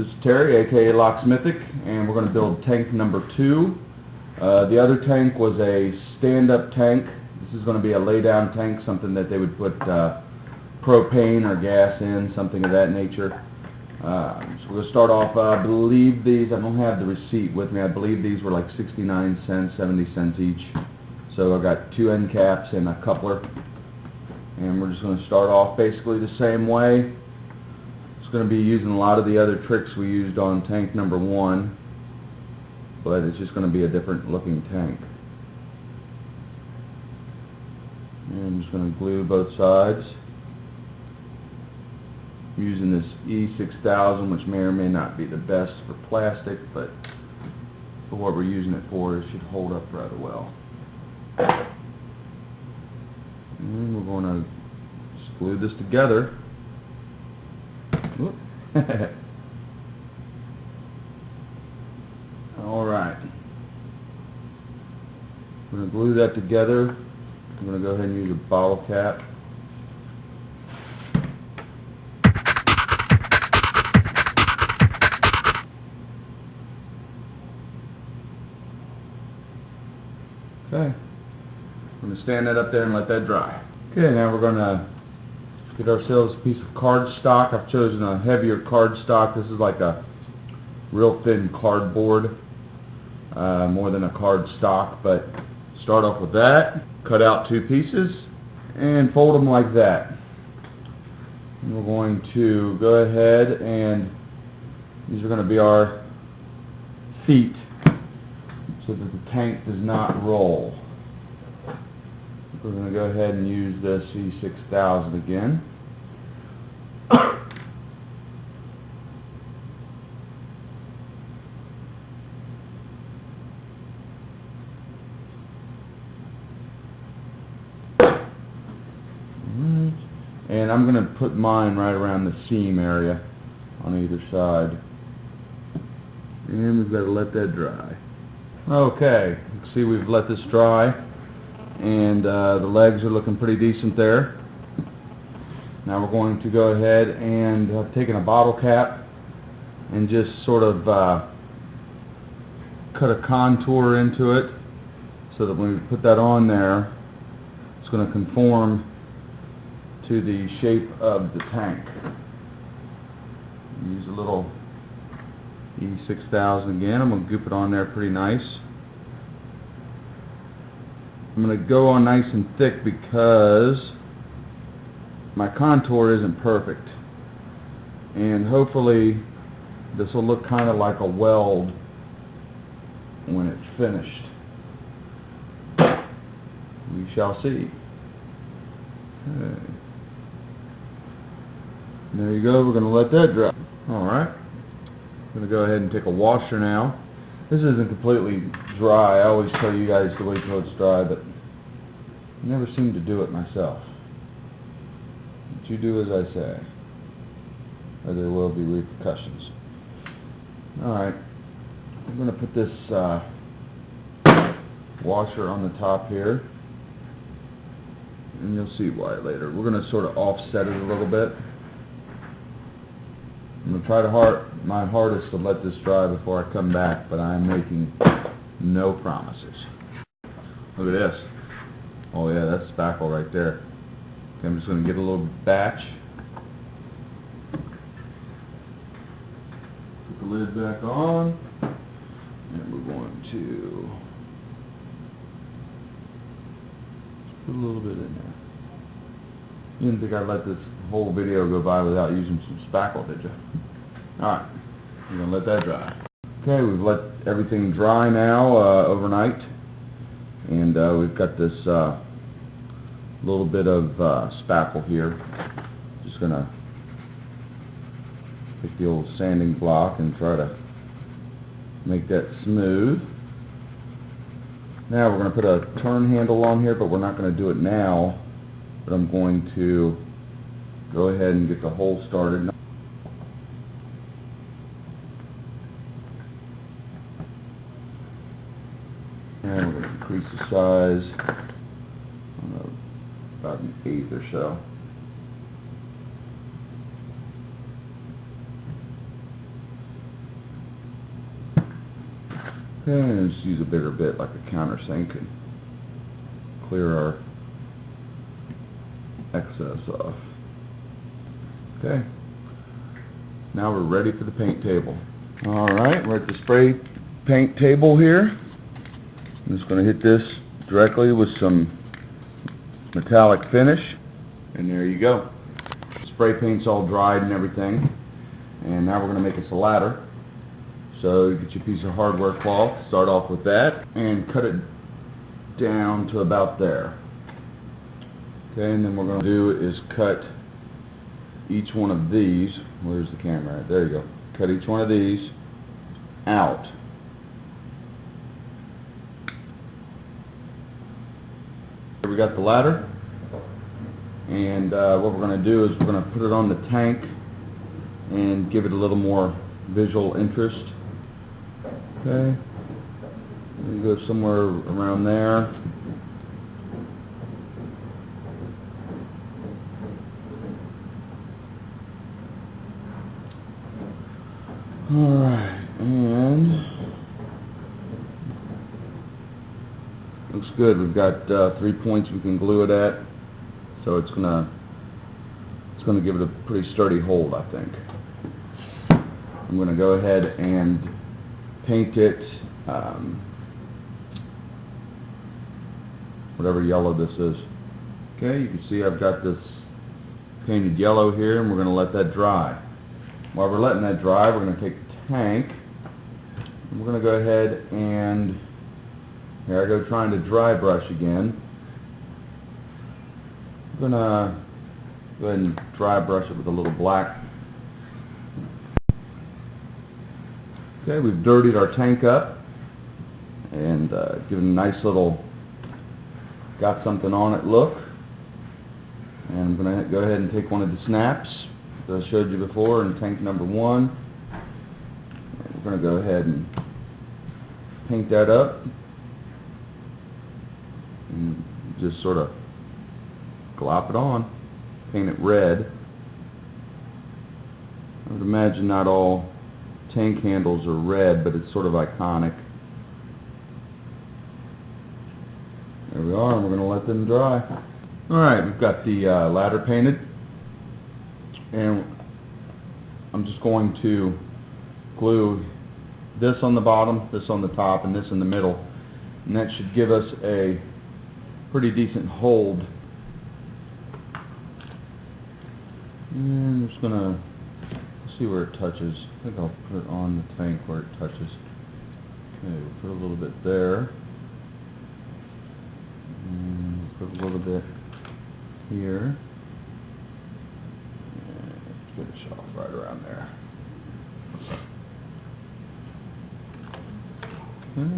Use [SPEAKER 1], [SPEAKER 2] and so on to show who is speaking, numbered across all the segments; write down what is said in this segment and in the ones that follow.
[SPEAKER 1] This is Terry, aka Locksmithic, and we're going to build tank number 2. The other tank was a stand-up tank. This is going to be a lay-down tank, something that they would put propane or gas in, something of that nature. So we're going to start off, I believe these, I don't have the receipt with me, I believe these were like 69 cents, 70 cents each. So I got 2 end caps and a coupler. And we're just going to start off basically the same way. It's going to be using a lot of the other tricks we used on tank number 1, but it's just going to be a different looking tank. And I'm just going to glue both sides using this E6000, which may or may not be the best for plastic, but for what we're using it for, it should hold up rather well. And we're going to just glue this together. Alright. I'm going to glue that together. I'm going to go ahead and use a bottle cap. Okay. I'm going to stand that up there and let that dry. Okay, now we're going to get ourselves a piece of cardstock. I've chosen a heavier cardstock. This is like a real thin cardboard, more than a cardstock, but start off with that. Cut out 2 pieces and fold them like that. And we're going to go ahead and these are going to be our feet so that the tank does not roll. We're going to go ahead and use this E6000 again. And I'm going to put mine right around the seam area on either side. And we've got to let that dry. Okay, you can see we've let this dry. And the legs are looking pretty decent there. Now we're going to go ahead and I've taken a bottle cap and just sort of cut a contour into it so that when we put that on there, it's going to conform to the shape of the tank. Use a little E6000 again. I'm going to goop it on there pretty nice. I'm going to go on nice and thick because my contour isn't perfect, and hopefully this will look kind of like a weld when it's finished. We shall see. Okay. There you go. We're going to let that dry. Alright, I'm going to go ahead and take a washer now. This isn't completely dry. I always tell you guys to wait till it's dry, but I never seem to do it myself. But you do as I say, or there will be repercussions. Alright, I'm going to put this washer on the top here, and you'll see why later. We're going to sort of offset it a little bit. I'm going to try my hardest to let this dry before I come back, but I'm making no promises. Look at this. Oh yeah, that's spackle right there. Okay, I'm just going to get a little batch. Put the lid back on, and we're going to put a little bit in there. You didn't think I'd let this whole video go by without using some spackle, did you? Alright, we're going to let that dry. Okay, we've let everything dry now overnight, and we've got this little bit of spackle here. Just going to take the old sanding block and try to make that smooth. Now we're going to put a turn handle on here, but we're not going to do it now. But I'm going to go ahead and get the hole started. And we're going to increase the size, I don't know, about an 1/8 or so. And just use a bigger bit like a countersink and clear our excess off. Okay, now we're ready for the paint table. Alright, we're at the spray paint table here. I'm just going to hit this directly with some metallic finish, and there you go. Spray paint's all dried and everything, and now we're going to make us a ladder. So you get your piece of hardware cloth, start off with that, and cut it down to about there. Okay, and then what we're going to do is cut each one of these. Where's the camera? There you go. Cut each one of these out. We got the ladder, and what we're going to do is we're going to put it on the tank and give it a little more visual interest. Okay, we go somewhere around there. Alright, and looks good. We've got 3 points we can glue it at, so it's gonna give it a pretty sturdy hold, I think. I'm gonna go ahead and paint it whatever yellow this is. Okay, you can see I've got this painted yellow here, and we're gonna let that dry. While we're letting that dry, we're going to take the tank, and we're going to go ahead and, here I go trying to dry brush again. I'm going to go ahead and dry brush it with a little black. Okay, we've dirtied our tank up and given a nice little got something on it look. And I'm going to go ahead and take one of the snaps that I showed you before in tank number 1. And we're going to go ahead and paint that up and just sort of glop it on, paint it red. I would imagine not all tank handles are red, but it's sort of iconic. There we are, and we're going to let them dry. Alright, we've got the ladder painted, and I'm just going to glue this on the bottom, this on the top, and this in the middle, and that should give us a pretty decent hold. And I'm just going to see where it touches. I think I'll put it on the tank where it touches. Okay, we'll put a little bit there, and put a little bit here. Finish off right around there. Okay.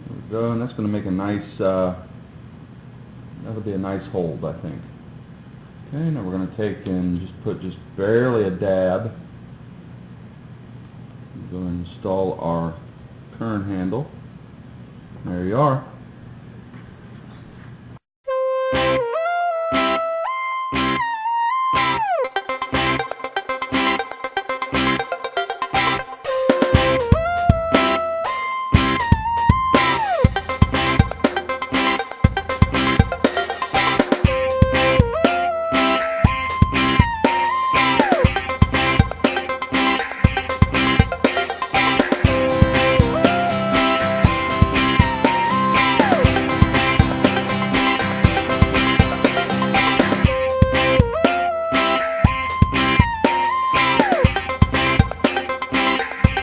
[SPEAKER 1] There we go, and that's going to make a nice, that'll be a nice hold, I think. Okay, now we're going to take and just put just barely a dab. We're going to install our turn handle. There you are.